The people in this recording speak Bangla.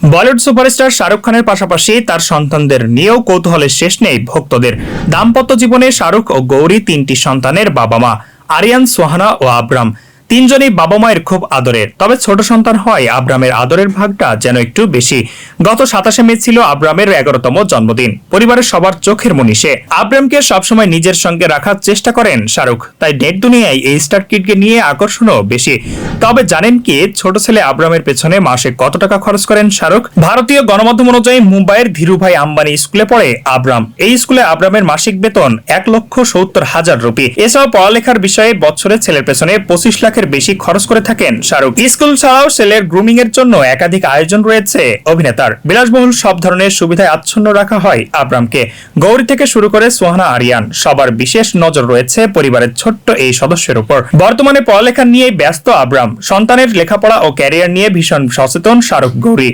বলিউড সুপারস্টার শাহরুখ খানের পাশাপাশি তার সন্তানদের নিয়েও কৌতূহলের শেষ নেই ভক্তদের। দাম্পত্য জীবনে শাহরুখ ও গৌরী তিনটি সন্তানের বাবা মা, আরিয়ান, সোহানা ও আব্রাম। তিনজনই বাবা মায়ের খুব আদরের, তবে ছোট সন্তান হয় আব্রামের আদরের ভাগটা যেন একটু বেশি। গত 27 মে ছিল আব্রামের 11তম জন্মদিন। পরিবারের সবার চোখের মনীষে আব্রামকে সবসময় নিজের সঙ্গে রাখার চেষ্টা করেন শাহরুখ, তাই নেট দুনিয়ায় এই স্টার কিডকে নিয়ে আকর্ষণও বেশি। তবে জানেন কি ছোট ছেলে আব্রামের পেছনে মাসে কত টাকা খরচ করেন শাহরুখ? ভারতীয় গণমাধ্যম অনুযায়ী মুম্বাইয়ের ধীরুভাই আম্বানি স্কুলে পড়ে আব্রাম। এই স্কুলে আব্রামের মাসিক বেতন 1,70,000 রুপি। এছাড়াও পড়ালেখার বিষয়ে বছরে ছেলের পেছনে 25 লাখের বেশি খরচ করে থাকেন শাহরুখ। স্কুল ছাড়াও ছেলের গ্রুমিং এর জন্য একাধিক আয়োজন রয়েছে অভিনেতার। বিলাসবহুল সব ধরনের সুবিধায় আচ্ছন্ন রাখা হয় আব্রামকে। গৌরী থেকে শুরু করে সোহানা, আরিয়ান, সবার বিশেষ নজর রয়েছে পরিবারের ছোট্ট এই সদস্যের উপর। বর্তমানে পড়ালেখা নিয়ে ব্যস্ত আব্রাম। সন্তানের লেখাপড়া ও ক্যারিয়ার নিয়ে ভীষণ সচেতন শাহরুখ, গৌরী।